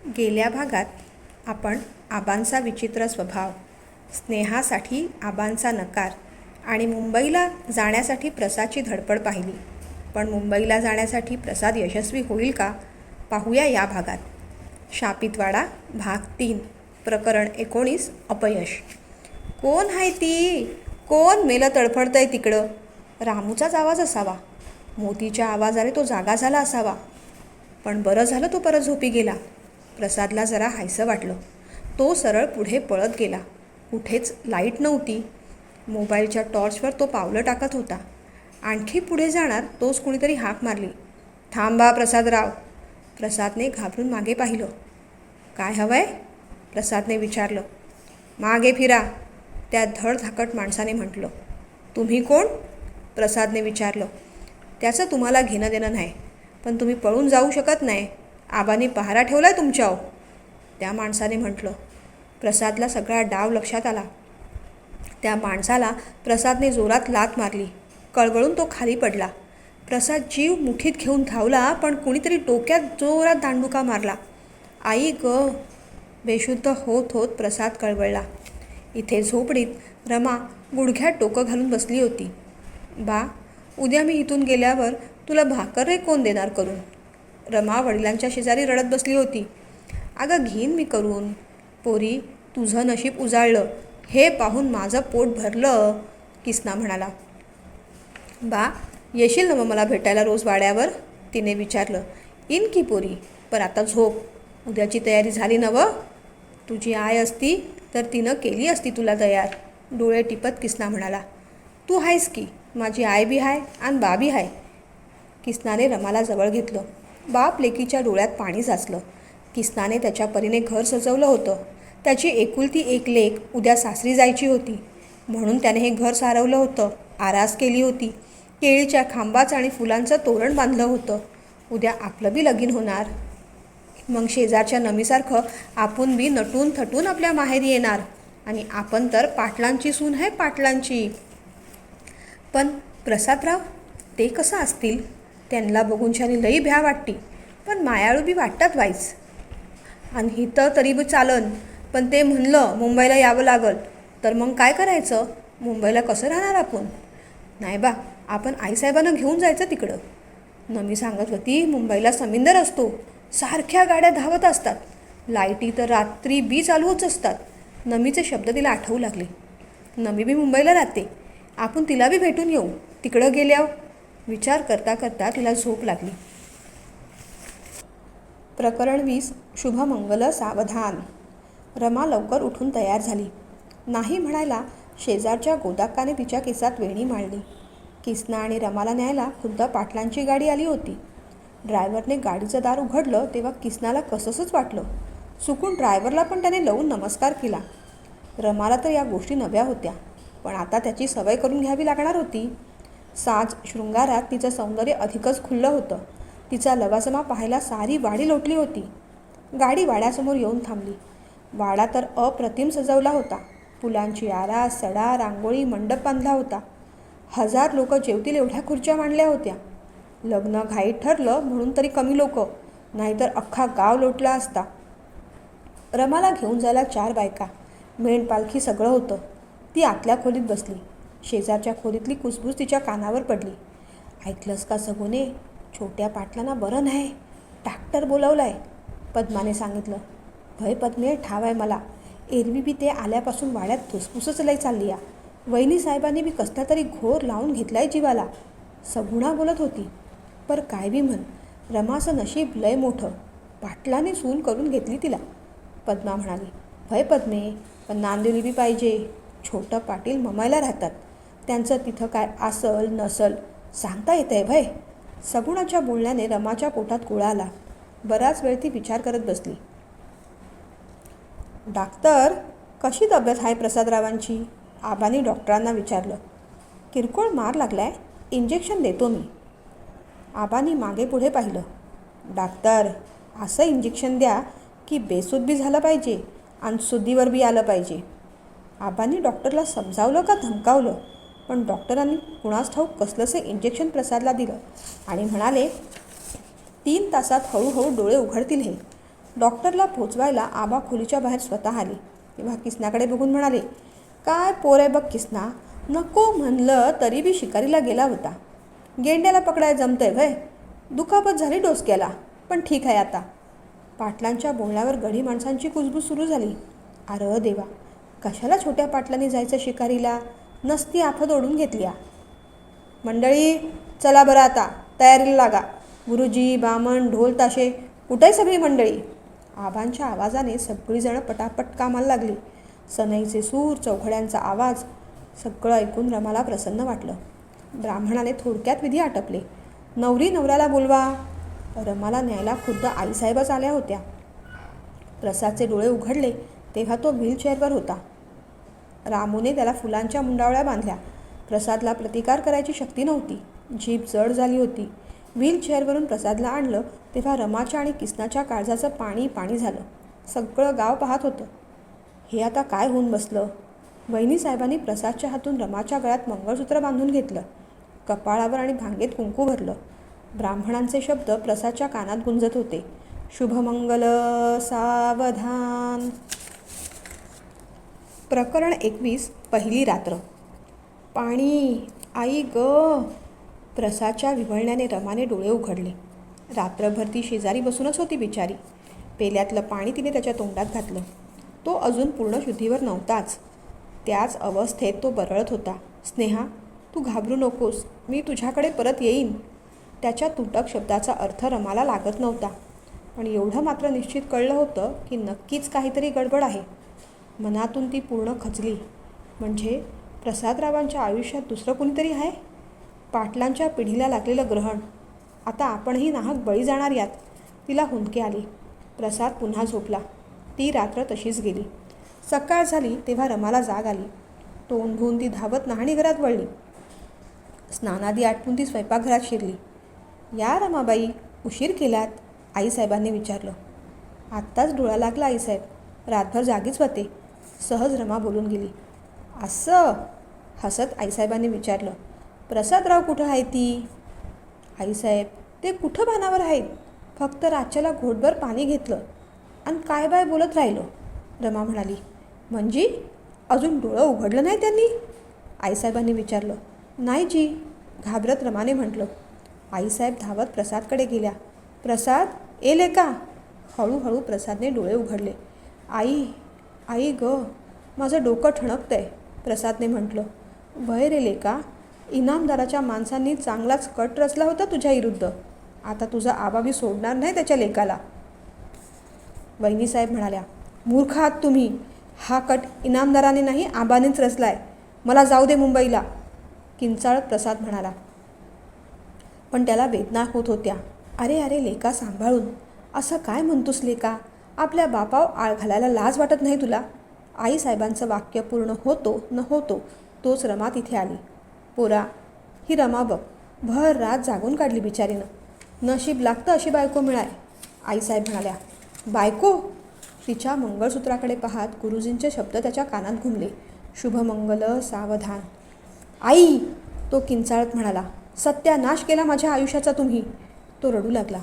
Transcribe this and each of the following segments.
गेल्या भागात आपण आबांचा विचित्र स्वभाव, स्नेहासाठी आबांचा नकार आणि मुंबईला जाण्यासाठी प्रसादची धडपड पाहिली. पण मुंबईला जाण्यासाठी प्रसाद यशस्वी होईल का, पाहूया या भागात. शापितवाडा भाग 3, प्रकरण 19, अपयश. कोण आहे ती? कोण मेलं तडफडतंय तिकडं? रामूचाच आवाज असावा. मोतीच्या आवाजाने तो जागा झाला असावा. पण बरं झालं तो परत झोपी गेला. प्रसादला जरा हायसं वाटलं. तो सरळ पुढे पळत गेला. कुठेच लाईट नव्हती. मोबाईलच्या टॉर्चवर तो पावलं टाकत होता. आणखी पुढे जाणार तोच कुणीतरी हाक मारली. थांबा प्रसादराव. प्रसादने घाबरून मागे पाहिलं. काय हवंय? प्रसादने विचारलं. मागे फिरा, त्या धडधाकट माणसाने म्हटलं. तुम्ही कोण? प्रसादने विचारलं. त्याचं तुम्हाला घेणं देणं नाही, पण तुम्ही पळून जाऊ शकत नाही. आबांनी पहारा ठेवलाय तुमच्यावर, त्या माणसाने म्हटलं. प्रसादला सगळा डाव लक्षात आला. त्या माणसाला प्रसादने जोरात लाथ मारली. कळवळून तो खाली पडला. प्रसाद जीव मुठीत घेऊन धावला, पण कुणीतरी डोक्यात जोरात दांडुका मारला. आई ग! बेशुद्ध होत होत प्रसाद कळवळला. इथे झोपडीत रमा गुडघ्यात डोकं घालून बसली होती. बा, उद्या मी इथून गेल्यावर तुला भाकर रे कोण देणार करून? रमा वडिलांच्या शेजारी रडत बसली होती. अगं घेईन मी करून. पोरी, तुझं नशीब उजाळलं हे पाहून माझं पोट भरलं, किसना म्हणाला. बा, येशील ना मग मला भेटायला रोज वाड्यावर? तिने विचारलं. इन की पोरी, पण आता झोप. उद्याची तयारी झाली ना व? तुझी आय असती तर तिनं केली असती तुला तयार, डोळे टिपत किसना म्हणाला. तू आहेस की, माझी आय बी आहे आणि बा बी आहे. किसनाने रमाला जवळ घेतलं. बाप लेकीच्या डोळ्यात पाणी साचलं. किसनाने त्याच्या परीने घर सजवलं होतं. त्याची एकुलती एक लेक उद्या सासरी जायची होती, म्हणून त्याने हे घर सारवलं होतं. आरास केली होती. केळीच्या खांबाचं आणि फुलांचं तोरण बांधलं होतं. उद्या आपलं बी लगीन होणार. मग शेजारच्या नमीसारखं आपण बी नटून थटून आपल्या माहेरी येणार. आणि आपण तर पाटलांची सून आहे, पाटलांची. पण प्रसादराव, ते कसं असतील? त्यांना बघून छानी लई भ्या वाटती, पण मायाळू बी वाटतात वाईच. आणि हिथं तरी बी चालन, पण ते म्हणलं मुंबईला यावं लागल तर मग काय करायचं? मुंबईला कसं राहणार आपण? नाही बा, आपण आईसाहेबांना घेऊन जायचं तिकडं. नमी सांगत होती मुंबईला समिंदर असतो, सारख्या गाड्या धावत असतात, लाईटी तर रात्री बी चालूच असतात. नमीचे शब्द तिला आठवू लागले. नमी बी मुंबईला राहते, आपण तिला बी भेटून येऊ तिकडं गेल्यावर. विचार करता करता तिला झोप लागली. प्रकरण 20, शुभमंगल सावधान. रमा लवकर उठून तयार झाली. नाही म्हणायला शेजारच्या गोदाक्काने तिच्या केसात वेणी मांडली. किसना आणि रमाला न्यायला खुद्द पाटलांची गाडी आली होती. ड्रायव्हरने गाडीचं दार उघडलं तेव्हा किसनाला कसंच वाटलं. चुकून ड्रायव्हरला पण त्याने लावून नमस्कार केला. रमाला तर या गोष्टी नव्या होत्या, पण आता त्याची सवय करून घ्यावी लागणार होती. साज शृंगारात तिचं सौंदर्य अधिकच खुललं होतं. तिचा लवाजमा पाहायला सारी वाडी लोटली होती. गाडी वाड्यासमोर येऊन थांबली. वाडा तर अप्रतिम सजवला होता. फुलांची आरास, सडा, रांगोळी, मंडप बांधला होता. 1000 लोक जेवतील एवढ्या खुर्च्या मांडल्या होत्या. लग्न घाईत ठरलं म्हणून तरी कमी लोक, नाहीतर अख्खा गाव लोटला असता. रमाला घेऊन जायला 4 बायका, मेंढपालखी सगळं होतं. ती आतल्या खोलीत बसली. शेजारच्या खोलीतली कुसबुस तिच्या कानावर पडली. ऐकलंस का सगुने? छोट्या पाटलांना बरं नाही, डॉक्टर बोलवलाय, पद्माने सांगितलं. भय पद्मे, ठाव आहे मला. एरवी बी ते आल्यापासून वाड्यात धुसफुसच लय चालली या. वहिनी साहेबांनी बी कसला तरी घोर लावून घेतलाय जीवाला, सगुणा बोलत होती. पर काय बी म्हण, रमाचं नशीब लय मोठं, पाटलाने सून करून घेतली तिला, पद्मा म्हणाली. भय पद्मे, पण नांदिली बी पाहिजे. छोटं पाटील मुंबईला राहतात, त्यांचं तिथं काय असल नसल सांगता येतंय भय. सगुणाच्या बोलण्याने रमाच्या पोटात गोळा आला. बराच वेळ ती विचार करत बसली. डॉक्टर, कशी तब्येत आहे प्रसादरावांची? आबांनी डॉक्टरांना विचारलं. किरकोळ मार लागलाय, इंजेक्शन देतो मी. आबांनी मागे पुढे पाहिलं. डॉक्टर, असं इंजेक्शन द्या की बेसूद बी झालं पाहिजे आणि सुद्धीवर बी आलं पाहिजे. आबांनी डॉक्टरला समजावलं का धमकावलं, पण डॉक्टरांनी कुणास ठाऊक कसलंसे इंजेक्शन प्रसादला दिलं आणि म्हणाले, 3 तासात हळूहळू डोळे उघडतील हे. डॉक्टरला पोचवायला आबा खोलीच्या बाहेर स्वतः आले. तेव्हा किसनाकडे बघून म्हणाले, काय पोर आहे बघ किसना, नको म्हणलं तरी बी शिकारीला गेला होता. गेंड्याला पकडायला जमतंय भय. दुखापत झाली डोसक्याला, पण ठीक आहे आता. पाटलांच्या बोलण्यावर गडी माणसांची कुजबूज सुरू झाली. अरे देवा, कशाला छोट्या पाटलांनी जायचं शिकारीला, नसती आफत ओढून घेतली. मंडळी चला बरं आता, तयारीला लागा. गुरुजी, बामण, ढोल ताशे, कुठे सगळी मंडळी. आबांच्या आवाजाने सगळीजणं पटापट कामाला लागली. सनईचे सूर, चौघड्यांचा आवाज सगळं ऐकून रमाला प्रसन्न वाटलं. ब्राह्मणाने थोडक्यात विधी आटपले. नवरी नवऱ्याला बोलवा. रमाला न्यायला खुद्द आईसाहेबच आल्या होत्या. प्रसादचे डोळे उघडले तेव्हा तो व्हीलचेअरवर होता. रामूने त्याला फुलांच्या मुंडावळ्या बांधल्या. प्रसादला प्रतिकार करायची शक्ती नव्हती. जीभ जड झाली होती. व्हीलचेअरवरून प्रसादला आणलं तेव्हा रमाच्या आणि किसनाच्या काळजाचं पाणी पाणी झालं. सगळं गाव पाहत होतं. हे आता काय होऊन बसलं. वहिनीसाहेबांनी प्रसादच्या हातून रमाच्या गळ्यात मंगळसूत्र बांधून घेतलं. कपाळावर आणि भांगेत कुंकू भरलं. ब्राह्मणांचे शब्द प्रसादच्या कानात गुंजत होते. शुभमंगल सावधान. प्रकरण 21. पहिली रात्र. पाणी, आई ग. प्रसादच्या विव्हळण्याने रमाने डोळे उघडले. रात्रभर ती शेजारी बसूनच होती बिचारी. पेल्यातलं पाणी तिने त्याच्या तोंडात घातलं. तो अजून पूर्ण शुद्धीवर नव्हताच. त्याच अवस्थेत तो बरळत होता. स्नेहा, तू घाबरू नकोस, मी तुझ्याकडे परत येईन. त्याच्या तुटक शब्दाचा अर्थ रमाला लागत नव्हता. पण एवढं मात्र निश्चित कळलं होतं की नक्कीच काहीतरी गडबड आहे. मनातून ती पूर्ण खचली. म्हणजे प्रसादरावांच्या आयुष्यात दुसरं कुणीतरी आहे. पाटलांच्या पिढीला लागलेलं ग्रहण. आता आपणही नाहक बळी जाणार यात. तिला हुंदके आली. प्रसाद पुन्हा झोपला. ती रात्र तशीच गेली. सकाळ झाली तेव्हा रमाला जाग आली. तोंड धुवून ती धावत न्हाणीघरात वळली. स्नानादी आटपून ती स्वयंपाकघरात शिरली. या रमाबाई, उशीर केलात? आईसाहेबांनी विचारलं. आत्ताच डोळा लागला आईसाहेब, रातभर जागीच होते. सहज रमा बोलून गेली. असं? हसत आईसाहेबांनी विचारलं. प्रसादराव कुठं आहे ती? आईसाहेब, ते कुठं भानावर आहेत. फक्त रातच्याला घोटभर पाणी घेतलं आणि काय बाय बोलत राहिलो. रमा म्हणाली. म्हणजे अजून डोळं उघडलं नाही त्यांनी? आईसाहेबांनी विचारलं. नाही जी, घाबरत रमाने म्हटलं. आईसाहेब धावत प्रसादकडे गेल्या. प्रसाद, येले का? हळूहळू प्रसादने डोळे उघडले. आई, आई ग, माझं डोकं ठणकतंय, प्रसादने म्हटलं. भय रे लेका, इनामदाराच्या माणसांनी चांगलाच कट रचला होता तुझ्या विरुद्ध. आता तुझा आबाबी सोडणार नाही त्याच्या लेकाला. वहिनीसाहेब म्हणाल्या. मूर्ख आहात तुम्ही. हा कट इनामदाराने नाही, आबानेच रचलाय. मला जाऊ दे मुंबईला. किंचाळत प्रसाद म्हणाला. पण त्याला वेदना होत होत्या. अरे अरे लेका, सांभाळून. असं काय म्हणतोस लेका? आपल्या बापाव आळ घालायला लाज वाटत नाही तुला? आईसाहेबांचं वाक्य पूर्ण होतो न होतो तोच रमा तिथे आली. पोरा, ही रमा बघ, भर रात जागून काढली बिचारीनं. नशीब लागतं अशी बायको मिळाय. आईसाहेब म्हणाल्या. बायको? तिच्या मंगळसूत्राकडे पाहत गुरुजींचे शब्द त्याच्या कानात घुमले. शुभमंगल सावधान. आई, तो किंचाळत म्हणाला. सत्यानाश केला माझ्या आयुष्याचा तुम्ही. तो रडू लागला.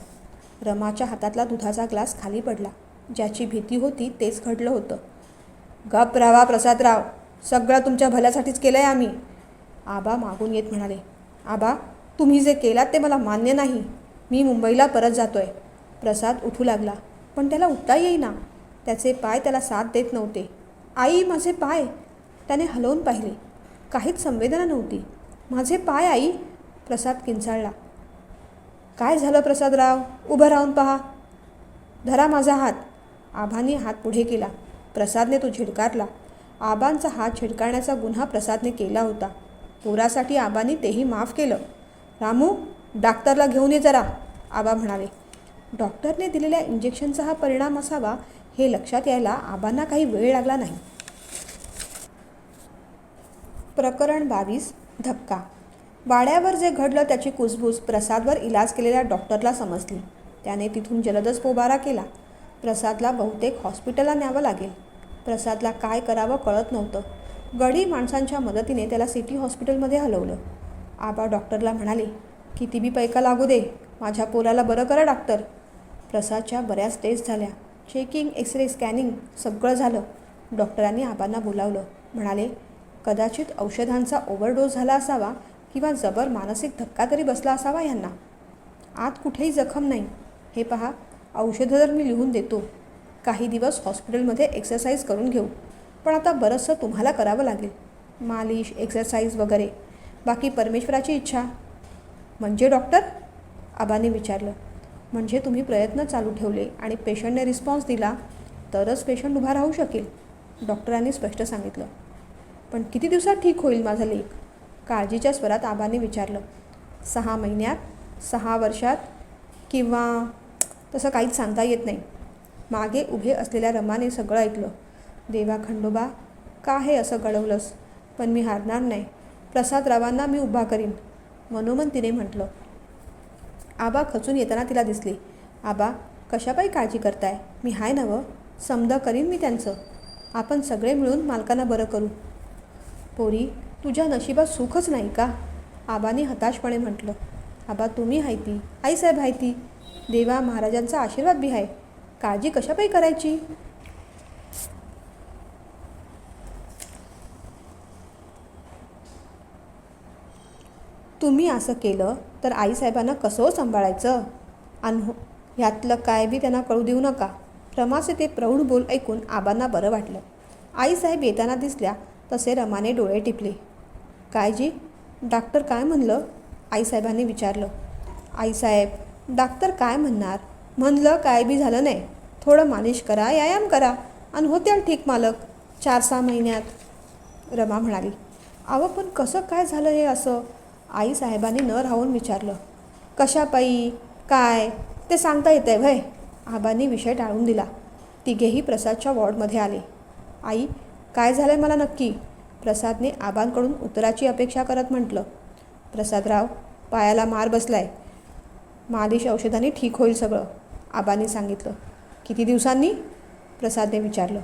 रमाच्या हातातला दुधाचा ग्लास खाली पडला. ज्याची भीती होती तेच घडलं होतं. गप रावा प्रसादराव, सगळं तुमच्या भल्यासाठीच केलं आहे आम्ही. आबा मागून येत म्हणाले. आबा, तुम्ही जे केलात ते मला मान्य नाही. मी मुंबईला परत जातोय. प्रसाद उठू लागला, पण त्याला उठता येईना. त्याचे पाय त्याला साथ देत नव्हते. आई, माझे पाय. त्याने हलवून पाहिले. काहीच संवेदना नव्हती. माझे पाय आई. प्रसाद किंचाळला. काय झालं प्रसादराव? उभं राहून पहा. धरा माझा हात. आबांनी हात पुढे केला. प्रसादने तो झिडकारला. आबांचा हात झिडकारण्याचा गुन्हा प्रसादने केला होता. पोरासाठी आबांनी तेही माफ केलं. रामू, डॉक्टरला घेऊन ये जरा, आबा म्हणाले. डॉक्टरने दिलेल्या इंजेक्शनचा हा परिणाम असावा हे लक्षात यायला आबांना काही वेळ लागला नाही. प्रकरण 22. धक्का. वाड्यावर जे घडलं त्याची कुजबूज प्रसादवर इलाज केलेल्या डॉक्टरला समजली. त्याने तिथून जलदच पोबारा केला. प्रसादला बहुतेक हॉस्पिटलला न्यावं लागेल. प्रसादला काय करावं कळत नव्हतं. गडी माणसांच्या मदतीने त्याला सिटी हॉस्पिटलमध्ये हलवलं. आबा डॉक्टरला म्हणाले. किती बी पैका लागू दे, माझ्या पोराला बरं करा डॉक्टर. प्रसादच्या बऱ्याच टेस्ट झाल्या. चेकिंग, एक्सरे, स्कॅनिंग सगळं झालं. डॉक्टरांनी आबांना बोलावलं. म्हणाले, कदाचित औषधांचा ओव्हरडोस झाला असावा किंवा जबर मानसिक धक्का तरी बसला असावा यांना. आत कुठेही जखम नाही. हे पहा, औषधं तर मी लिहून देतो. काही दिवस हॉस्पिटलमध्ये एक्सरसाइज करून घेऊ. पण आता बरंचसं तुम्हाला करावं लागेल. मालिश, एक्सरसाइज वगैरे. बाकी परमेश्वराची इच्छा. म्हणजे डॉक्टर? आबांनी विचारलं. म्हणजे तुम्ही प्रयत्न चालू ठेवले आणि पेशंटने रिस्पॉन्स दिला तरच पेशंट उभा राहू शकेल, डॉक्टरांनी स्पष्ट सांगितलं. पण किती दिवसात ठीक होईल माझा लेक? काळजीच्या स्वरात आबांनी विचारलं. 6 महिन्यात, 6 वर्षात किंवा तसं काहीच सांगता येत नाही. मागे उभे असलेल्या रमाने सगळं ऐकलं. देवा खंडोबा, का हे असं घडवलंस? पण मी हारणार नाही. प्रसादरावांना मी उभा करीन, मनोमन तिने म्हटलं. आबा खचून येताना तिला दिसले. आबा, कशापायी काळजी करताय? मी हाय नवं, समजा करीन मी त्यांचं. आपण सगळे मिळून मालकांना बरं करू. पोरी, तुझ्या नशिबात सुखच नाही का? आबांनी हताशपणे म्हटलं. आबा, तुम्ही हायती, आईसाहेब हायती, देवा महाराजांचा आशीर्वाद बी आहे. काळजी कशापायी करायची? तुम्ही असं केलं तर आईसाहेबांना कसं सांभाळायचं? आणि ह्यातलं काय बी त्यांना कळू देऊ नका. रमाचे ते प्रौढ बोल ऐकून आबांना बरं वाटलं. आईसाहेब येताना दिसल्या तसे रमाने डोळे टिपले. काय जी, डॉक्टर काय म्हणलं? आईसाहेबांनी विचारलं. आईसाहेब, डॉक्टर काय म्हणणार? म्हणलं काय बी झालं नाही. थोडं मालिश करा, व्यायाम करा आणि होत्याल ठीक मालक 4-6 महिन्यात, रमा म्हणाली. अहो, पण कसं काय झालं हे असं? आईसाहेबांनी न राहून विचारलं. कशापायी काय ते सांगता येतंय व्हय? आबांनी विषय टाळून दिला. तिघेही प्रसादच्या वॉर्डमध्ये आले. आई, काय झालंय मला नक्की? प्रसादने आबांकडून उत्तराची अपेक्षा करत म्हटलं. प्रसादराव, पायाला मार बसलाय. मालिश औषधांनी ठीक होईल सगळं, आबांनी सांगितलं. किती दिवसांनी? प्रसादने विचारलं.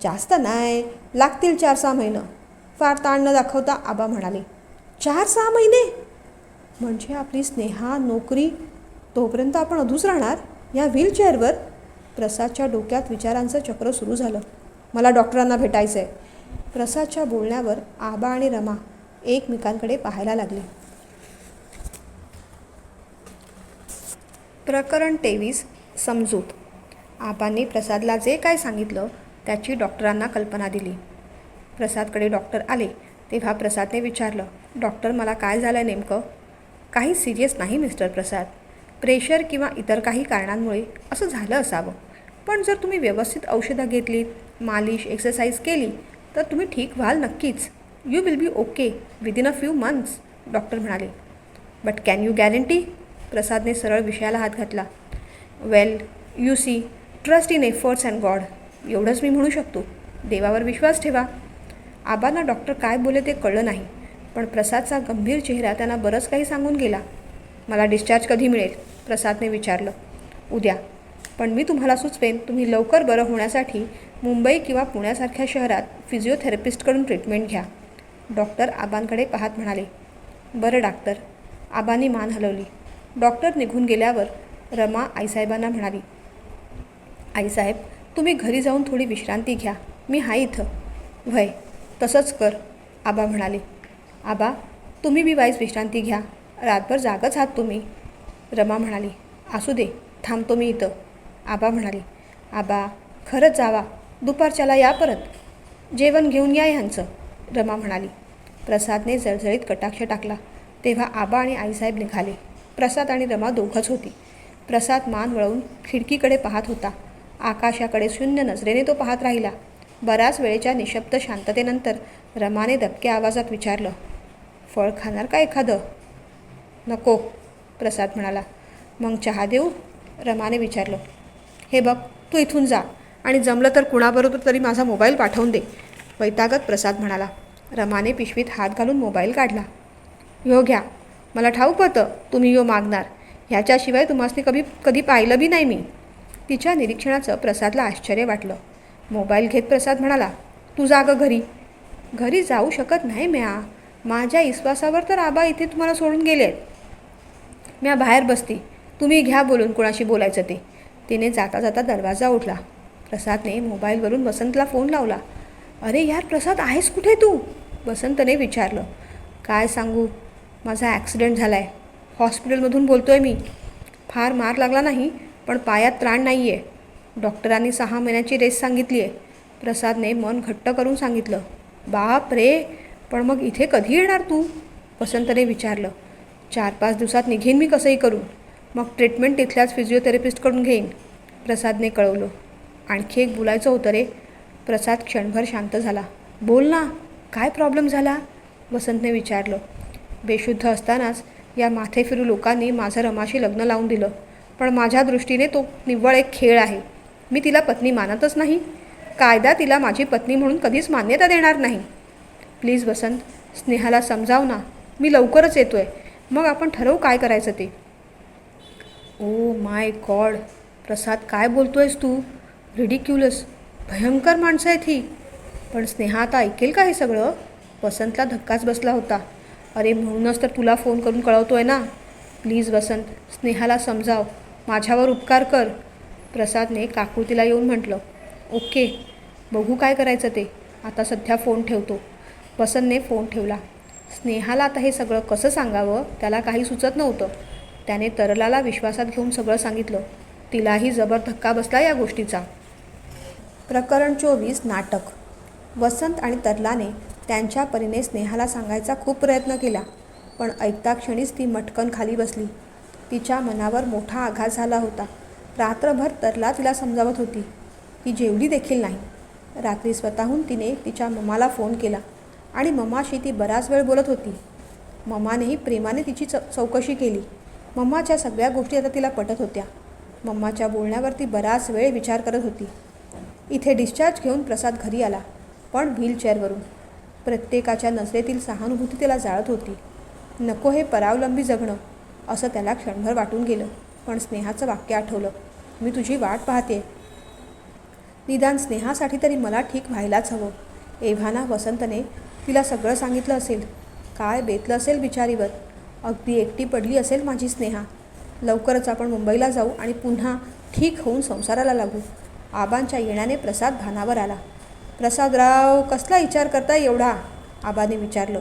जास्त नाही, लागतील 4-6 महिनं. फार ताण न दाखवता आबा म्हणाले. 4-6 महिने? म्हणजे आपली स्नेहा, नोकरी, तोपर्यंत आपण अधूच राहणार या व्हीलचेअरवर? प्रसादच्या डोक्यात विचारांचं चक्र सुरू झालं. मला डॉक्टरांना भेटायचं आहे. प्रसादच्या बोलण्यावर आबा आणि रमा एकमेकांकडे पाहायला लागले. प्रकरण 23. समजूत. आबांनी प्रसादला जे काय सांगितलं त्याची डॉक्टरांना कल्पना दिली. प्रसादकडे डॉक्टर आले तेव्हा प्रसादने विचारलं. डॉक्टर, मला काय झालं आहे नेमकं? काही सिरियस नाही मिस्टर प्रसाद. प्रेशर किंवा इतर काही कारणांमुळे असं झालं असावं. पण जर तुम्ही व्यवस्थित औषधं घेतलीत, मालिश, एक्सरसाइज केली तर तुम्ही ठीक व्हाल नक्कीच. You will be okay within a few months, doctor म्हणाले. But can you guarantee? प्रसादने सरळ विषयाला हात घातला. Well, you see, trust in efforts and God, एवढंच मी म्हणू शकतो. देवावर विश्वास ठेवा. आबांना डॉक्टर काय बोलले ते कळलं नाही, पण प्रसादचा गंभीर चेहरा त्यांना बरंच काही सांगून गेला. मला डिस्चार्ज कधी मिळेल? प्रसादने विचारलं. उद्या. पण मी तुम्हाला सुचवेन तुम्ही लवकर बरं होण्यासाठी मुंबई किंवा पुण्यासारख्या शहरात फिजिओथेरपिस्टकडून ट्रीटमेंट घ्या, डॉक्टर आबांकडे पाहत म्हणाले. बरं डॉक्टर, आबांनी मान हलवली. डॉक्टर निघून गेल्यावर रमा आईसाहेबांना म्हणाली. आईसाहेब, तुम्ही घरी जाऊन थोडी विश्रांती घ्या. मी हाय इथं. व्हय, तसंच कर, आबा म्हणाले. आबा, तुम्ही बी वाईज विश्रांती घ्या. रातभर जागच आहात तुम्ही, रमा म्हणाली. असू दे, थांबतो मी इथं, आबा म्हणाले. आबा, खरंच जावा. दुपारच्याला या परत. जेवण घेऊन या ह्यांचं, रमा म्हणाली. प्रसादने जळजळीत कटाक्ष टाकला. तेव्हा आबा आणि आईसाहेब निघाले. प्रसाद आणि रमा दोघंच होती. प्रसाद मान वळवून खिडकीकडे पाहत होता. आकाशाकडे शून्य नजरेने तो पाहत राहिला. बऱ्याच वेळेच्या निशब्द शांततेनंतर रमाने दबक्या आवाजात विचारलं. फळ खाणार का एखादं? नको, प्रसाद म्हणाला. मग चहा देऊ? रमाने विचारलं. हे बघ, तू इथून जा आणि जमलं तर कुणाबरोबर तरी माझा मोबाईल पाठवून दे, वैतागत प्रसाद म्हणाला. रमाने पिशवीत हात घालून मोबाईल काढला. ह्यो घ्या. मला ठाऊक होतं तुम्ही ह्यो मागणार. ह्याच्याशिवाय तुम्हाला कधी पाहिलं बी नाही मी. तिच्या निरीक्षणाचं प्रसादला आश्चर्य वाटलं. मोबाईल घेत प्रसाद म्हणाला. तू जा गं घरी. घरी जाऊ शकत नाही म्या. माझ्या विश्वासावर तर आबा इथे तुम्हाला सोडून गेले आहेत. म्या बाहेर बसती, तुम्ही घ्या बोलून कोणाशी बोलायचं ते. तिने जाता जाता दरवाजा उठला. प्रसादने मोबाईलवरून वसंतला फोन लावला. अरे यार प्रसाद, आहेस कुठे तू? वसंतने विचारलं. काय सांगू, माझा ॲक्सिडेंट झाला आहे. हॉस्पिटलमधून बोलतो आहे मी. फार मार लागला नाही, पण पायात त्राण नाही आहे. डॉक्टरांनी 6 महिन्याची रेस्ट सांगितली आहे. प्रसादने मन घट्ट करून सांगितलं. बाप रे, पण मग इथे कधी येणार तू? वसंतने विचारलं. 4-5 दिवसात निघेन मी कसंही करून. मग ट्रीटमेंट तिथल्याच फिजिओथेरपिस्टकडून घेईन, प्रसादने कळवलं. आणखी एक बोलायचं होतं रे. प्रसाद क्षणभर शांत झाला. बोल ना, काय प्रॉब्लेम झाला? वसंतने विचारलं. बेशुद्ध असतानाच या माथेफिरू लोकांनी माझं रमाशी लग्न लावून दिलं. पण माझ्या दृष्टीने तो निव्वळ एक खेळ आहे. मी तिला पत्नी मानतच नाही. कायदा तिला माझी पत्नी म्हणून कधीच मान्यता देणार नाही. प्लीज वसंत, स्नेहाला समजाव ना. मी लवकरच येतो आहे. मग आपण ठरवू काय करायचं ते. ओ माय गॉड, प्रसाद काय बोलतो आहेस तू? रिडिक्युलस, भयंकर माणसं आहेत ही. पण स्नेहा आता ऐकेल का हे सगळं? वसंतला धक्काच बसला होता. अरे म्हणूनच तर तुला फोन करून कळवतो आहे ना. प्लीज वसंत, स्नेहाला समजाव. माझ्यावर उपकार कर, प्रसादने काकुळतीला येऊन म्हटलं. ओके, बघू काय करायचं ते. आता सध्या फोन ठेवतो. वसंतने फोन ठेवला. स्नेहाला आता हे सगळं कसं सांगावं त्याला काही सुचत नव्हतं. त्याने तरलाला विश्वासात घेऊन सगळं सांगितलं. तिलाही जबर धक्का बसला या गोष्टीचा. प्रकरण 24 नाटक. वसंत आणि तरलाने त्यांच्या परीने स्नेहाला सांगायचा खूप प्रयत्न केला, पण ऐकता क्षणीच ती मटकन खाली बसली. तिच्या मनावर मोठा आघात झाला होता. रात्रभर तरला तिला समजावत होती. ती जेवली देखील नाही. रात्री स्वतःहून तिने तिच्या मम्माला फोन केला आणि मम्माशी ती बराच वेळ बोलत होती. मम्मानेही प्रेमाने तिची चौकशी केली. मम्माच्या सगळ्या गोष्टी आता तिला पटत होत्या. मम्माच्या बोलण्यावरती बराच वेळ विचार करत होती. इथे डिस्चार्ज घेऊन प्रसाद घरी आला, पण व्हीलचेअरवरून. प्रत्येकाच्या नजरेतील सहानुभूती त्याला जाळत होती. नको हे परावलंबी जगणं, असं त्याला क्षणभर वाटून गेलं. पण स्नेहाचं वाक्य आठवलं. मी तुझी वाट पाहते. निदान स्नेहासाठी तरी मला ठीक व्हायलाच हवं. एव्हाना वसंतने तिला सगळं सांगितलं असेल. काय बेतलं असेल बिचारीवर. अगदी एकटी पडली असेल माझी स्नेहा. लवकरच आपण मुंबईला जाऊ आणि पुन्हा ठीक होऊन संसाराला लागू. आबांच्या येण्याने प्रसाद भानावर आला. प्रसादराव, कसला विचार करताय एवढा? आबाने विचारलं.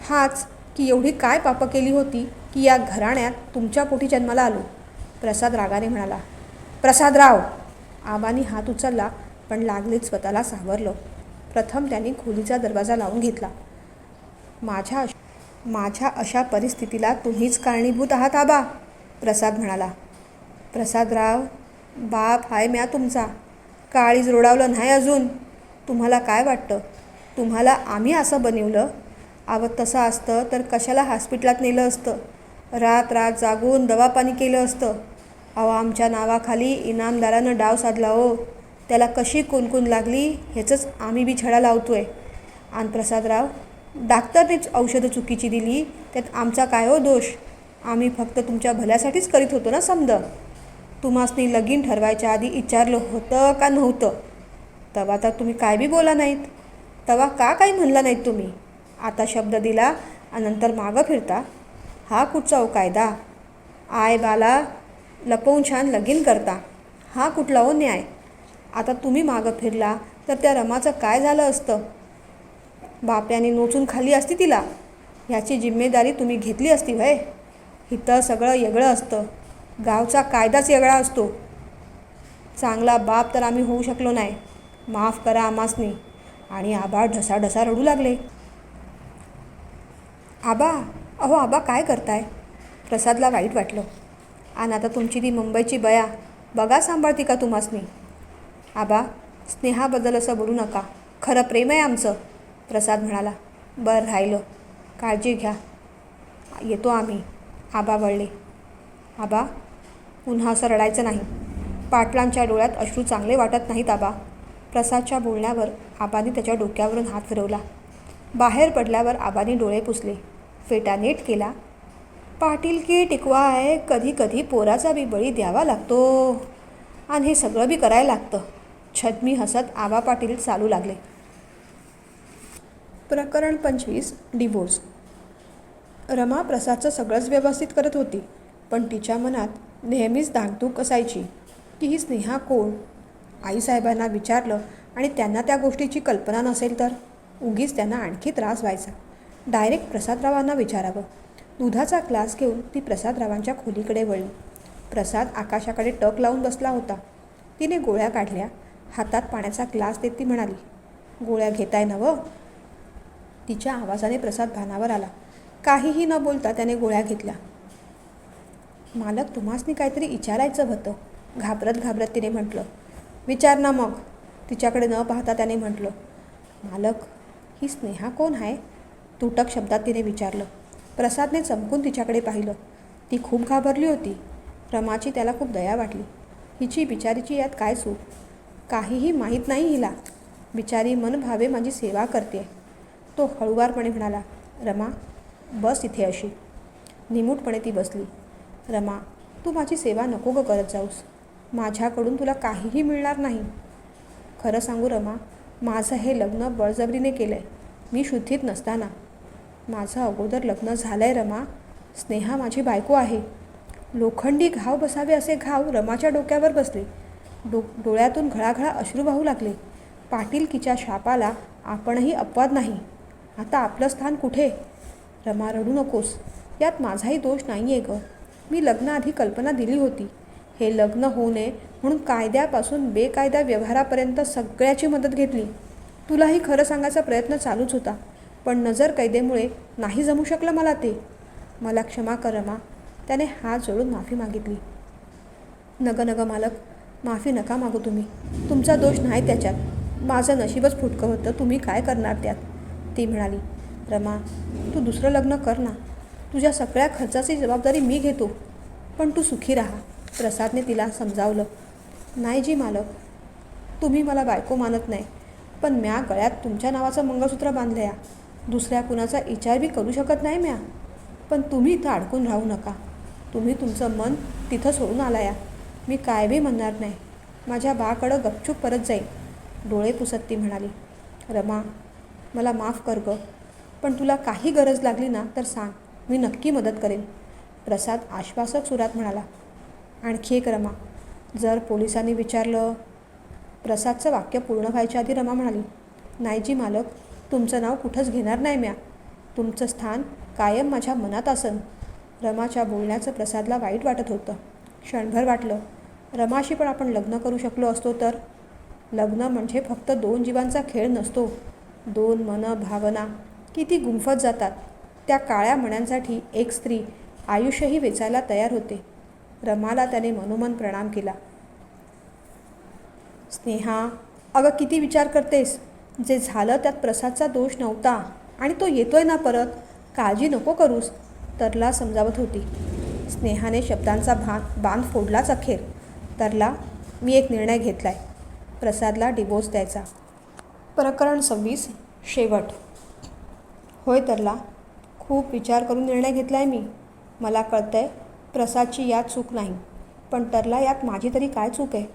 हाच की एवढी काय पापं केली होती की या घराण्यात तुमच्या पोटी जन्माला आलो, प्रसाद रागाने म्हणाला. प्रसादराव! आबांनी हात उचलला, पण लागलीच स्वतःला सावरलं. प्रथम त्यांनी खोलीचा दरवाजा लावून घेतला. माझ्या अशा परिस्थितीला तुम्हीच कारणीभूत आहात आबा, प्रसाद म्हणाला. प्रसादराव, बाप हाय म्या तुमचा. काळीज रोडावलं नाही अजून. तुम्हाला काय वाटतं, तुम्हाला आम्ही असं बनवलं? तसं असतं तर कशाला हॉस्पिटलात नेलं असतं? रात जागून दवापाणी केलं असतं. आमच्या नावाखाली इनामदारानं डाव साधला हो. त्याला कशी कुणकुण लागली ह्याचंच आम्ही बी छडा लावतोय. आणि प्रसादराव, डॉक्टरनेच औषधं चुकीची दिली, त्यात आमचा काय हो दोष? आम्ही फक्त तुमच्या भल्यासाठीच करीत होतो ना समजा. तुम्हासनी लगीन ठरवायच्या आधी विचारलं होतं का नव्हतं? तेव्हा तर तुम्ही काय बी बोला नाहीत. तेव्हा का काही म्हणला नाहीत तुम्ही? आता शब्द दिला आणि नंतर मागं फिरता. हा कुठचा हो कायदा? आय बाला लपवून छान लगीन करता. हा कुठला हो न्याय? आता तुम्ही मागं फिरला तर त्या रमाचं काय झालं असतं? बाप्याने नोचून खाल्ली असती तिला. ह्याची जिम्मेदारी तुम्ही घेतली असती व्हय? इथं सगळं वेगळं असतं. गावचा कायदाच वेगळा असतो. चांगला बाप तर आम्ही होऊ शकलो नाही. माफ करा आम्हासनी. आणि आबा ढसाढसा रडू लागले. आबा, अहो आबा काय करताय? प्रसादला वाईट वाटलं. आणि आता तुमची ती मुंबईची बया बघा सांभाळती का तुम्हासनी? आबा, स्नेहाबद्दल असं बोलू नका. खरं प्रेम आहे आमचं, प्रसाद म्हणाला. बरं राहिलं, काळजी घ्या. येतो आम्ही. आबा वळले. आबा, पुन्हा असं रडायचं नाही. पाटलांच्या डोळ्यात अश्रू चांगले वाटत नाहीत आबा. प्रसादच्या बोलण्यावर आबांनी त्याच्या डोक्यावरून हात फिरवला. बाहेर पडल्यावर आबांनी डोळे पुसले. फेटा नीट केला. पाटीलकी टिकवाय कधी कधी पोराचा बी बळी द्यावा लागतो आणि हे सगळं बी करायला लागतं. छद्मी हसत आबा पाटील चालू लागले. प्रकरण 25 डिवोर्स. रमा प्रसादचं सगळंच व्यवस्थित करत होती, पण तिच्या मनात नेहमीच धाकधूक असायची की ही स्नेहा कोण आईसाहेबांना विचारलं आणि त्यांना त्या गोष्टीची कल्पना नसेल तर उगीच त्यांना आणखी त्रास व्हायचा. डायरेक्ट प्रसादरावांना विचारावं. दुधाचा ग्लास घेऊन ती प्रसादरावांच्या खोलीकडे वळली. प्रसाद आकाशाकडे टक लावून बसला होता. तिने गोळ्या काढल्या. हातात पाण्याचा ग्लास देत ती म्हणाली, गोळ्या घेताय नवं? तिच्या आवाजाने प्रसाद भानावर आला. काहीही न बोलता त्याने गोळ्या घेतल्या. मालक, तुम्हासनी काहीतरी विचारायचं होतं, घाबरत घाबरत तिने म्हटलं. विचार ना मग, तिच्याकडे न पाहता त्याने म्हटलं. मालक, ही स्नेहा कोण आहे? तुटक शब्दात तिने विचारलं. प्रसादने चमकून तिच्याकडे पाहिलं. ती खूप घाबरली होती. रमाची त्याला खूप दया वाटली. हिची बिचारीची यात काय चूक? काहीही माहीत नाही हिला. बिचारी मनभावे माझी सेवा करते. तो हळुवारपणे म्हणाला, रमा, बस इथे अशी. निमूटपणे ती बसली. रमा, तू माझी सेवा नको ग करत जाऊस. माझ्याकडून तुला काहीही मिळणार नाही. खरं सांगू रमा, माझं हे लग्न बळजबरीने केलं आहे. मी शुद्धीत नसताना. माझं अगोदर लग्न झालं आहे रमा. स्नेहा माझी बायको आहे. लोखंडी घाव बसावे असे घाव रमाच्या डोक्यावर बसले. डोळ्यातून घळाघळा अश्रू वाहू लागले. पाटीलकीच्या शापाला आपणही अपवाद नाही. आता आपलं स्थान कुठे? रमा, रडू नकोस. यात माझाही दोष नाही आहे ग. मी लग्नाआधी कल्पना दिली होती. हे लग्न होऊ नये म्हणून कायद्यापासून बेकायदा व्यवहारापर्यंत सगळ्याची मदत घेतली. तुलाही खरं सांगायचा प्रयत्न चालूच होता, पण नजर कैदेमुळे नाही जमू शकलं मला ते. मला क्षमा कर रमा. त्याने हात जोडून माफी मागितली. नग मालक, माफी नका मागू तुम्ही. तुमचा दोष नाही त्याच्यात. माझं नशीबच फुटकं होतं. तुम्ही काय करणार त्यात? ती म्हणाली. रमा, तू दुसरं लग्न कर ना. तुझ्या सगळ्या खर्चाची जबाबदारी मी घेतो. पण तू सुखी राहा. प्रसादने तिला समजावलं. नाही जी मालक, तुम्ही मला बायको मानत नाही, पण म्या गळ्यात तुमच्या नावाचं मंगळसूत्र बांधलं या. दुसऱ्या कुणाचा विचार बी करू शकत नाही म्या. पण तुम्ही इथं अडकून राहू नका. तुम्ही तुमचं मन तिथं सोडून आला या. मी काय बी म्हणणार नाही. माझ्या बाकडं गपचूप परत जाईल. डोळे पुसत ती म्हणाली. रमा, मला माफ कर ग. पण तुला काही गरज लागली ना तर सांग, मी नक्की मदत करेन. प्रसाद आश्वासक सुरात म्हणाला. आणखी एक रमा, जर पोलिसांनी विचारलं? प्रसादचं वाक्य पूर्ण व्हायच्या आधी रमा म्हणाली. नाही जी मालक, तुमचं नाव कुठंच घेणार नाही म्या. तुमचं स्थान कायम माझ्या मनात असन. रमाच्या बोलण्याचं प्रसादला वाईट वाटत होतं. क्षणभर वाटलं, रमाशी पण आपण लग्न करू शकलो असतो तर. लग्न म्हणजे फक्त 2 जीवांचा खेळ नसतो. 2 मनं, भावना किती गुंफत जातात. त्या काळ्या मण्यांसाठी एक स्त्री आयुष्यही वेचायला तयार होते. रमाला त्याने मनोमन प्रणाम केला. स्नेहा, अगं किती विचार करतेस? जे झालं त्यात प्रसादचा दोष नव्हता आणि तो येतोय ना परत. काळजी नको करूस, तरला समजावत होती. स्नेहाने शब्दांचा बांध फोडलाच अखेर. तरला, मी एक निर्णय घेतला आहे. प्रसादला डिवोर्स द्यायचा. प्रकरण 26 शेवट. होय तरला, खूप विचार करून निर्णय घेतला आहे मी. मला कळतंय प्रसादची यात चूक नाही, पण तरला यात माझी तरी काय चूक आहे?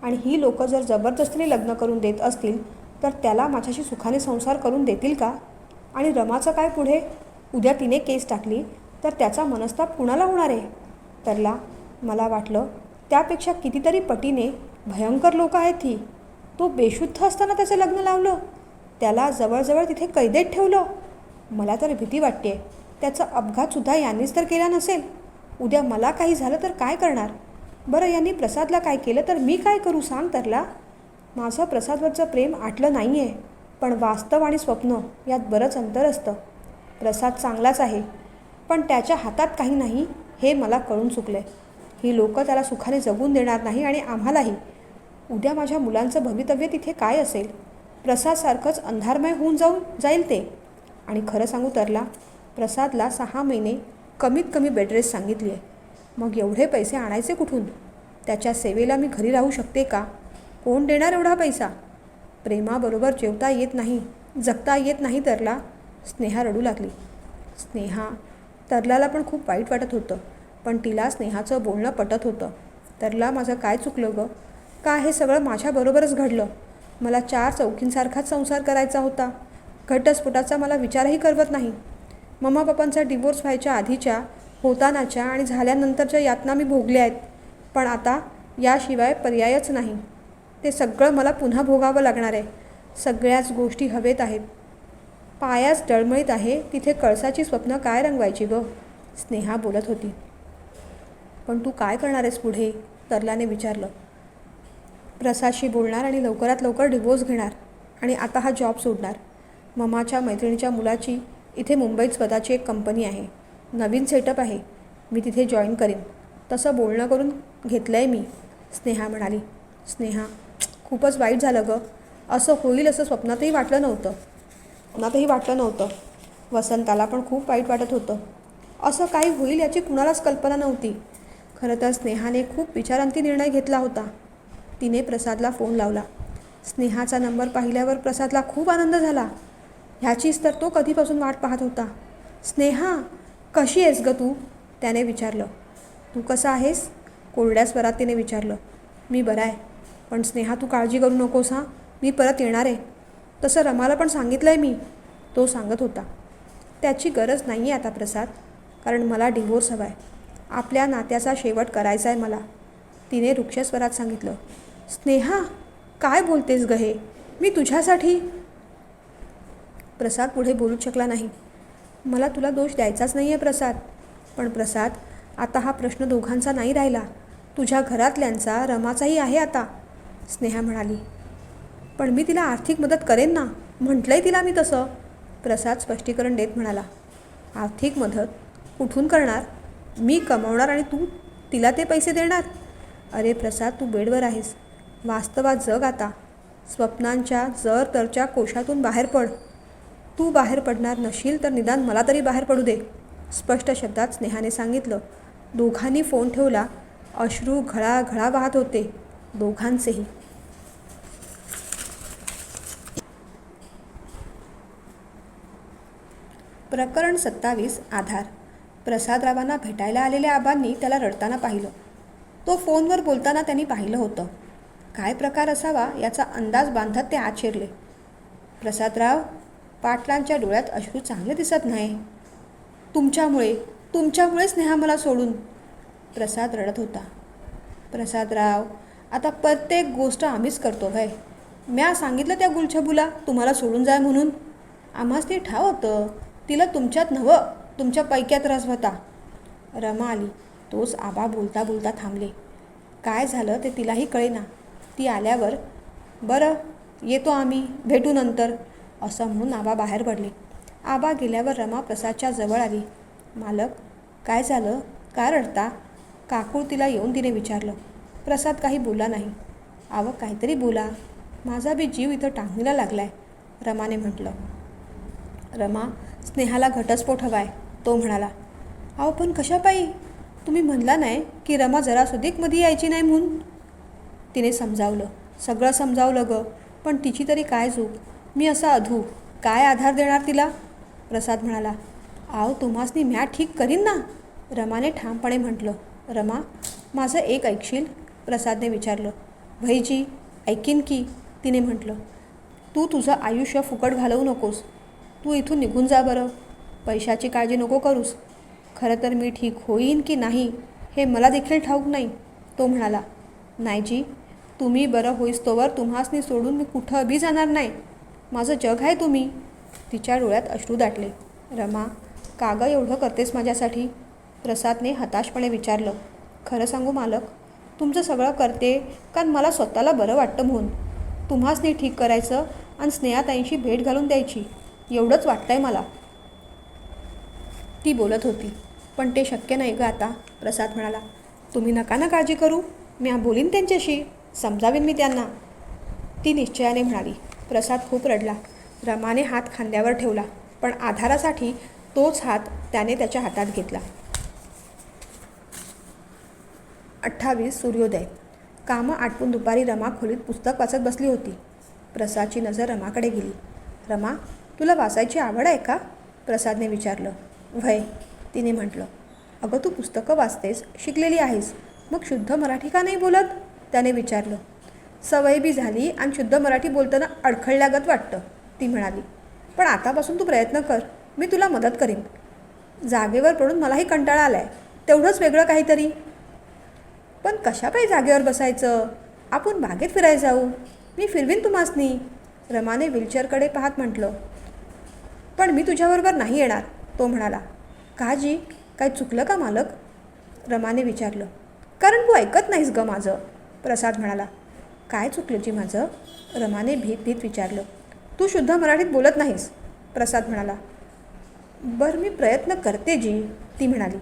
आणि ही लोकं जर जबरदस्तीने लग्न करून देत असतील तर त्याला माझ्याशी सुखाने संसार करून देतील का? आणि रमाचं काय पुढे? उद्या तिने केस टाकली तर त्याचा मनस्ताप कुणाला होणार आहे? तरला, मला वाटलं त्यापेक्षा कितीतरी पटीने भयंकर लोक आहेत ही. तो बेशुद्ध असताना त्याचं लग्न लावलं. त्याला जवळजवळ तिथे कैदेत ठेवलं. मला तर भीती वाटते त्याचा अपघातसुद्धा यांनीच तर केला नसेल. उद्या मला काही झालं तर काय करणार? बरं, यांनी प्रसादला काय केलं तर मी काय करू सांग तरला? माझं प्रसादवरचं प्रेम आटलं नाही आहे, पण वास्तव आणि स्वप्न यात बरंच अंतर असतं. प्रसाद चांगलाच आहे, पण त्याच्या हातात काही नाही हे मला कळून चुकलं. ही लोकं त्याला सुखाने जगून देणार नाही आणि आम्हालाही. उद्या माझ्या मुलांचं भवितव्य तिथे काय असेल? प्रसादसारखंच अंधारमय होऊन जाईल ते. आणि खरं सांगू तरला, प्रसादला 6 महिने कमीत कमी बेडरेस्ट सांगितली आहे. मग एवढे पैसे आणायचे कुठून? त्याच्या सेवेला मी घरी राहू शकते का? कोण देणार एवढा पैसा? प्रेमाबरोबर जेवता येत नाही, जगता येत नाही तरला. स्नेहा रडू लागली. स्नेहा, तरलाला पण खूप वाईट वाटत होतं, पण तिला स्नेहाचं बोलणं पटत होतं. तरला, माझं काय चुकलं ग? का हे सगळं माझ्याबरोबरच घडलं? मला 4 चौकींसारखाच संसार करायचा होता. घटस्फोटाचा मला विचारही करवत नाही. मम्मा पप्पांचा डिवोर्स व्हायच्या आधीच्या, होतानाच्या आणि झाल्यानंतरच्या यातना मी भोगल्या आहेत, पण आता याशिवाय पर्यायच नाही. ते सगळं मला पुन्हा भोगावं लागणार आहे. सगळ्याच गोष्टी हवेत आहेत. पायाच डळमळीत आहे तिथे कळसाची स्वप्न काय रंगवायची गं? स्नेहा बोलत होती. पण तू काय करणार आहेस पुढे? तरलाने विचारलं. प्रसादशी बोलणार आणि लवकरात लवकर डिवोर्स घेणार आणि आता हा जॉब सोडणार. ममाच्या मैत्रिणीच्या मुलाची इथे मुंबईत स्वतःची एक कंपनी आहे. नवीन सेटअप आहे. मी तिथे जॉईन करीन. तसं बोलणं करून घेतलं आहे मी, स्नेहा म्हणाली. स्नेहा, खूपच वाईट झालं गं. असं होईल असं स्वप्नातही वाटलं नव्हतं. वसंताला पण खूप वाईट वाटत होतं. असं काही होईल याची कुणालाच कल्पना नव्हती. खरं तर स्नेहाने खूप विचारांती निर्णय घेतला होता. तिने प्रसादला फोन लावला. स्नेहाचा नंबर पाहिल्यावर प्रसादला खूप आनंद झाला. ह्याचीच तर तो कधीपासून वाट पाहत होता. स्नेहा, कशी आहेस गं तू? त्याने विचारलं. तू कसा आहेस? कोरड्या स्वरात तिने विचारलं. मी बरा आहे. पण स्नेहा, तू काळजी करू नकोस हां. मी परत येणार आहे. तसं रमाला पण सांगितलं आहे मी, तो सांगत होता. त्याची गरज नाही आहे आता प्रसाद, कारण मला डिव्होर्स हवा आहे. आपल्या नात्याचा शेवट करायचा आहे मला, तिने रुक्ष स्वरात सांगितलं. स्नेहा, काय बोलतेस गं हे? मी तुझ्यासाठी. प्रसाद पुढे बोलूच शकला नाही. मला तुला दोष द्यायचाच नाही आहे प्रसाद. पण प्रसाद, आता हा प्रश्न दोघांचा नाही राहिला. तुझ्या घरातल्यांचा, रमाचाही आहे आता, स्नेहा म्हणाली. पण मी तिला आर्थिक मदत करेन ना, म्हटलं आहे तिला मी तसं, प्रसाद स्पष्टीकरण देत म्हणाला. आर्थिक मदत कुठून करणार? मी कमावणार आणि तू तिला ते पैसे देणार? अरे प्रसाद, तू बेडवर आहेस. वास्तवात जग आता. स्वप्नांच्या जर तरच्या कोशातून बाहेर पड. तू बाहेर पडणार नशील तर निदान मला तरी बाहेर पडू दे, स्पष्ट शब्दात स्नेहाने सांगितलं. दोघांनी फोन ठेवला. अश्रू घळाघळा वाहत होते दोघांचेही. प्रकरण 27. आधार. प्रसादरावांना भेटायला आलेल्या आबांनी त्याला रडताना पाहिलं. तो फोनवर बोलताना त्यांनी पाहिलं होतं. काय प्रकार असावा याचा अंदाज बांधत ते आत शिरले. प्रसादराव, पाटलांच्या डोळ्यात अश्रू चांगले दिसत नाही. तुमच्यामुळे स्नेहा मला सोडून, प्रसाद रडत होता. प्रसादराव, आता प्रत्येक गोष्ट आम्हीच करतो भाई. म्या सांगितलं त्या गुलछबूला तुम्हाला सोडून जाय म्हणून. आम्हाच ते ठाव होतं. तिला तुमच्यात नव्हं, तुमच्या पैक्यात रस होता. रमा आली. तोच आबा बोलता बोलता थांबले. काय झालं ते तिलाही कळेना. ती आल्यावर, बरं येतो आम्ही, भेटू नंतर, असं म्हणून आबा बाहेर पडले. आबा गेल्यावर रमा प्रसादच्या जवळ आली. मालक, काय झालं? काय रडता? काकू तिला येऊन तिने विचारलं. प्रसाद काही बोलला नाही. अहो काहीतरी बोला, माझा बी जीव इथं टांगणीला लागलाय, रमाने म्हटलं. रमा, स्नेहाला घटस्फोट हवाय, तो म्हणाला. अहो पण कशापायी? तुम्ही म्हणला नाही की रमा जरा सुधीक मध्ये यायची नाही म्हणून, तिने समजावलं. सगळं समजावलं गं, पण तिची तरी काय चूक? मी असा अधू काय आधार देणार तिला, प्रसाद म्हणाला. अहो तुम्हासनी म्या ठीक करीन ना, रमाने ठामपणे म्हटलं. रमा, माझं एक ऐकशील, प्रसादने विचारलं. भैजी, ऐकीन की, तिने म्हटलं. तू तुझं आयुष्य फुकट घालवू नकोस. तू इथून निघून जा बरं. पैशाची काळजी नको करूस. खरं तर मी ठीक होईन की नाही हे मला देखील ठाऊक नाही, तो म्हणाला. नाहीजी, तुम्ही बरं होईस्तोवर तुम्हासनी सोडून मी कुठं बी जाणार नाही. माझं जग आहे तुम्ही. तिच्या डोळ्यात अश्रू दाटले. रमा, का गं एवढं करतेस माझ्यासाठी, प्रसादने हताशपणे विचारलं. खरं सांगू मालक, तुमचं सगळं करते कारण मला स्वतःला बरं वाटतं म्हणून. तुम्हासनी ठीक करायचं आणि स्नेहाताईंशी भेट घालून द्यायची, एवढंच वाटतंय मला, ती बोलत होती. पण ते शक्य नाही गं आता, प्रसाद म्हणाला. तुम्ही नका ना काळजी करू, मी बोलीन त्यांच्याशी, समजावीन मी त्यांना, ती निश्चयाने म्हणाली. प्रसाद खूप रडला. रमाने हात खांद्यावर ठेवला, पण आधारासाठी तोच हात त्याने त्याच्या हातात घेतला. 28. सूर्योदय. कामं आटपून दुपारी रमा खोलीत पुस्तक वाचत बसली होती. प्रसादची नजर रमाकडे गेली. रमा, तुला वाचायची आवड आहे का, प्रसादने विचारलं. व्हय, तिने म्हटलं. अगं तू पुस्तकं वाचतेस, शिकलेली आहेस, मग शुद्ध मराठी का नाही बोलत, त्याने विचारलं. सवय बी झाली आणि शुद्ध मराठी बोलताना अडखळल्यागत वाटतं, ती म्हणाली. पण आतापासून तू प्रयत्न कर, मी तुला मदत करीन. जागेवर पडून मलाही कंटाळा आलाय, तेवढंच वेगळं काहीतरी. पण कशापायी जागेवर बसायचं, आपण बागेत फिरायला जाऊ, मी फिरवीन तुम्हासनी, रमाने व्हीलचेअरकडे पाहत म्हटलं. पण मी तुझ्याबरोबर नाही येणार, तो म्हणाला. का जी, काय चुकलं का मालक, रमाने विचारलं. कारण तू ऐकत नाहीस गं माझं, प्रसाद म्हणाला. काय चुकलं जी माझं, रमाने भीत भीत विचारलं. तू शुद्ध मराठीत बोलत नाहीस, प्रसाद म्हणाला. बरं मी प्रयत्न करते जी, ती म्हणाली.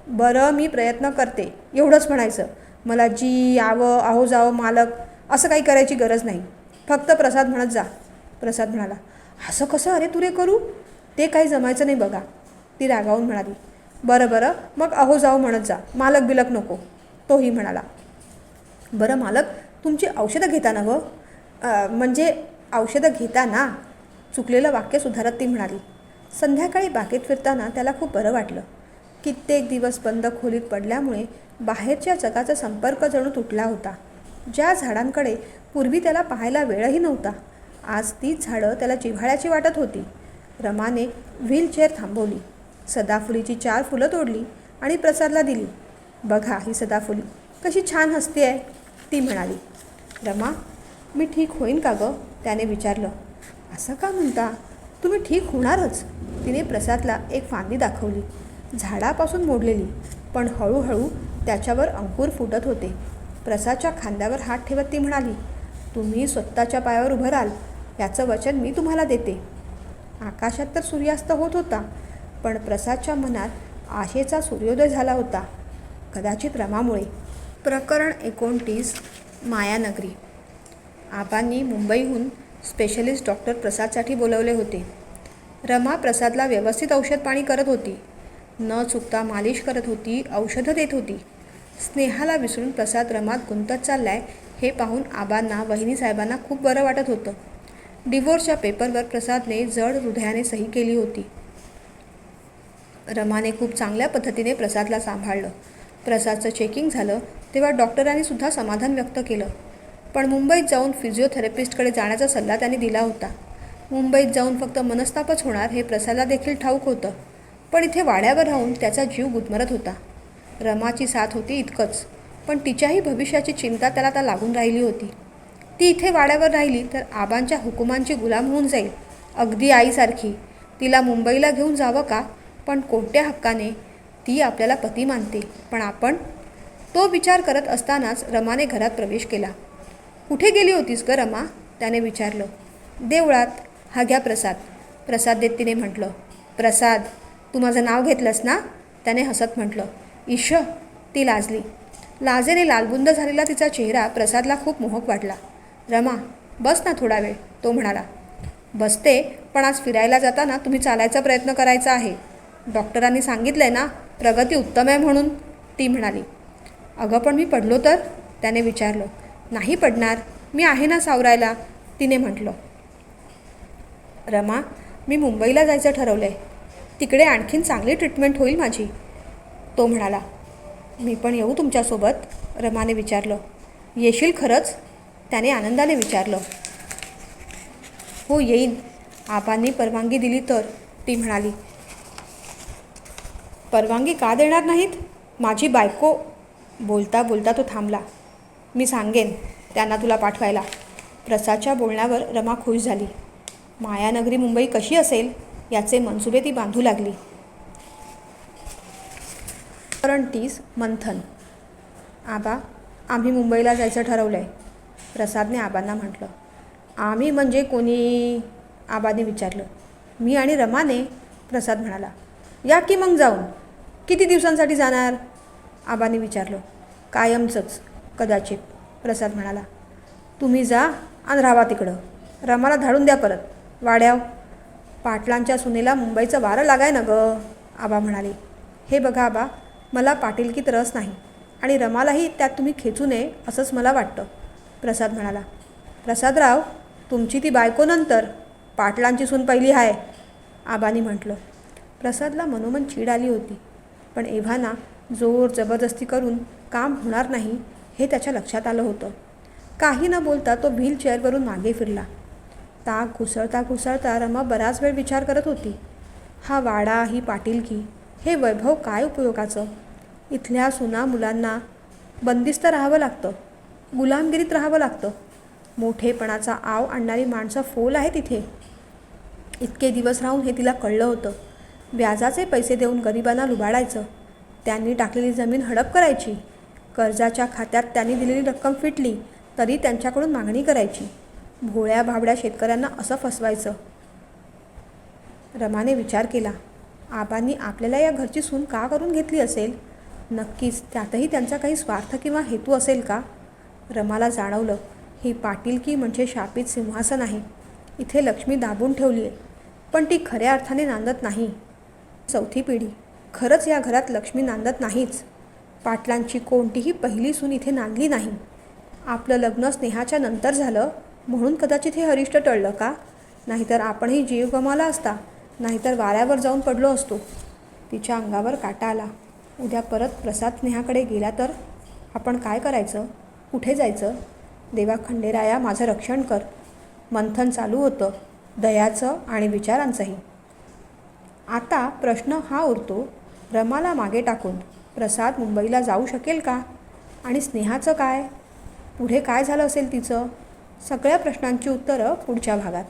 बरं मी प्रयत्न करते एवढंच म्हणायचं, मला जी आवं आहो जावं मालक असं काही करायची गरज नाही, फक्त प्रसाद म्हणत जा, प्रसाद म्हणाला. असं कसं अरे तुरे करू, ते काही जमायचं नाही बघा, ती रागावून म्हणाली. बरं बरं मग अहो जाओ म्हणत जा, मालक बिलक नको, तोही म्हणाला. बरं मालक तुमची औषधं घेता ना व, म्हणजे औषधं घेता ना, चुकलेलं वाक्य सुधारत ती म्हणाली. संध्याकाळी बागेत फिरताना त्याला खूप बरं वाटलं. कित्येक दिवस बंद खोलीत पडल्यामुळे बाहेरच्या जगाचा संपर्क जणू तुटला होता. ज्या झाडांकडे पूर्वी त्याला पाहायला वेळही नव्हता, आज तीच झाडं त्याला जिव्हाळ्याची वाटत होती. रमाने व्हीलचेअर थांबवली, सदाफुलीची 4 फुलं तोडली आणि प्रसादला दिली. बघा ही सदाफुली कशी छान हसते आहे, ती म्हणाली. रमा, मी ठीक होईन का गं, त्याने विचारलं. असं का म्हणता, तुम्ही ठीक होणारच, तिने प्रसादला एक फांदी दाखवली, झाडापासून मोडलेली, पण हळूहळू त्याच्यावर अंकुर फुटत होते. प्रसादच्या खांद्यावर हात ठेवत ती म्हणाली. तुम्ही स्वतःच्या पायावर उभं राहाल याचं वचन मी तुम्हाला देते. आकाशात तर सूर्यास्त होत होता, पण प्रसादच्या मनात आशेचा सूर्योदय झाला होता, कदाचित रमामुळे. प्रकरण 29. मायानगरी. आबांनी मुंबईहून स्पेशलिस्ट डॉक्टर प्रसादसाठी बोलवले होते. रमा प्रसादला व्यवस्थित औषध पाणी करत होती, न चुकता मालिश करत होती, औषधं देत होती. स्नेहाला विसरून प्रसाद रमात गुंतत चाललाय हे पाहून आबांना, वहिनीसाहेबांना खूप बरं वाटत होतं. डिवोर्सच्या पेपरवर प्रसादने जड हृदयाने सही केली होती. रमाने खूप चांगल्या पद्धतीने प्रसादला सांभाळलं. प्रसादचं चेकिंग झालं तेव्हा डॉक्टरांनी सुद्धा समाधान व्यक्त केलं. पण मुंबईत जाऊन फिजिओथेरपिस्टकडे जाण्याचा सल्ला त्यांनी दिला होता. मुंबईत जाऊन फक्त मनस्तापच होणार हे प्रसादला देखील ठाऊक होतं, पण इथे वाड्यावर राहून त्याचा जीव गुदमरत होता. रमाची साथ होती इतकंच, पण तिच्याही भविष्याची चिंता त्याला आता लागून राहिली होती. ती इथे वाड्यावर राहिली तर आबांच्या हुकुमांची गुलाम होऊन जाईल, अगदी आईसारखी. तिला मुंबईला घेऊन जावं का, पण कोणत्या हक्काने, ती आपल्याला पती मानते, पण आपण, तो विचार करत असतानाच रमाने घरात प्रवेश केला. कुठे गेली होतीस ग रमा, त्याने विचारलं. देवळात. हा घ्या प्रसाद, प्रसाद देत तिने म्हटलं. प्रसाद, तू माझं नाव घेतलंस ना, त्याने हसत म्हटलं. ईश, ती लाजली. लाजेने लालबुंद झालेला तिचा चेहरा प्रसादला खूप मोहक वाटला. रमा, बस ना थोडा वेळ, तो म्हणाला. बसते, पण आज फिरायला जाताना तुम्ही चालायचा प्रयत्न करायचा आहे. डॉक्टरांनी सांगितलंय ना, प्रगती उत्तम आहे म्हणून, ती म्हणाली. अगं पण मी पडलो तर, त्याने विचारलं. नाही पडणार, मी आहे ना सावरायला, तिने म्हटलं. रमा, मी मुंबईला जायचं ठरवलं आहे, तिकडे आणखीन चांगली ट्रीटमेंट होईल माझी, तो म्हणाला. मी पण येऊ तुमच्यासोबत, रमाने विचारलं. येशील खरंच, त्याने आनंदाने विचारलं. हो येईन, आबांनी परवानगी दिली तर, ती म्हणाली. परवानगी का देणार नाहीत, माझी बायको, बोलता बोलता तो थांबला. मी सांगेन त्यांना तुला पाठवायला. प्रसादच्या बोलण्यावर रमा खुश झाली. मायानगरी मुंबई कशी असेल याचे मनसुबे ती बांधू लागली. प्रकरण 30. मंथन. आबा, आम्ही मुंबईला जायचं ठरवलं आहे, प्रसादने आबांना म्हटलं. आम्ही म्हणजे कोणी, आबाने विचारलं. मी आणि रमाने, प्रसाद म्हणाला. या की मग जाऊन. किती दिवसांसाठी जाणार, आबाने विचारलं. कायमचंच कदाचित, प्रसाद म्हणाला. तुम्ही जा आणि राहा तिकडं, रमाला धाडून द्या परत वाड्याव. पाटलांच्या सुनेला मुंबईचं वारं लागाय ना गं, आबा म्हणाले. हे बघा आबा, मला पाटीलकीत रस नाही आणि रमालाही त्यात तुम्ही खेचू नये असंच मला वाटतं, प्रसाद म्हणाला. प्रसादराव, तुमची ती बायको नंतर, पाटलांची सून पहिली आहे, आबांनी म्हटलं. प्रसादला मनोमन चीड आली होती, पण एव्हाना जोर जबरदस्ती करून काम होणार नाही हे त्याच्या लक्षात आलं होतं. काही न बोलता तो व्हीलचेअरवरून मागे फिरला. ताक घुसळता घुसळता रमा बराच वेळ विचार करत होती. हा वाडा, ही पाटीलकी, हे वैभव काय उपयोगाचं. इथल्या सुना मुलांना बंदिस्त राहावं लागतं, गुलामगिरीत राहावं लागतं. मोठेपणाचा आव आणणारी माणसं फोल आहे तिथे. इतके दिवस राहून हे तिला कळलं होतं. व्याजाचे पैसे देऊन गरिबांना लुबाडायचं, त्यांनी टाकलेली जमीन हडप करायची, कर्जाच्या खात्यात त्यांनी दिलेली रक्कम फिटली तरी त्यांच्याकडून मागणी करायची, भोळ्या भाबड्या शेतकऱ्यांना असं फसवायचं. रमाने विचार केला, आबांनी आपल्याला या घरची सून का करून घेतली असेल? नक्कीच त्यातही त्यांचा काही स्वार्थ किंवा हेतू असेल का? रमाला जाणवलं, ही पाटीलकी म्हणजे शापित सिंहासन आहे. इथे लक्ष्मी दाबून ठेवली आहे, पण ती खऱ्या अर्थाने नांदत नाही. चौथी पिढी. खरंच या घरात लक्ष्मी नांदत नाहीच. पाटलांची कोणतीही पहिली सून इथे नांदली नाही. आपलं लग्न स्नेहाच्या नंतर झालं म्हणून कदाचित हे अरिष्ट टळलं का? नाहीतर आपणही जीव गमावला असता, नाहीतर वाऱ्यावर जाऊन पडलो असतो. तिच्या अंगावर काटा आला. उद्या परत प्रसाद स्नेहाकडे गेला तर आपण काय करायचं? कुठे जायचं? देवा खंडेराया, माझं रक्षण कर. मंथन चालू होतं, दयाचं आणि विचारांचंही. आता प्रश्न हा उरतो, रमाला मागे टाकून प्रसाद मुंबईला जाऊ शकेल का? आणि स्नेहाचं काय? पुढे काय झालं असेल तिचं? सगळ्या प्रश्नांची उत्तरं पुढच्या भागात.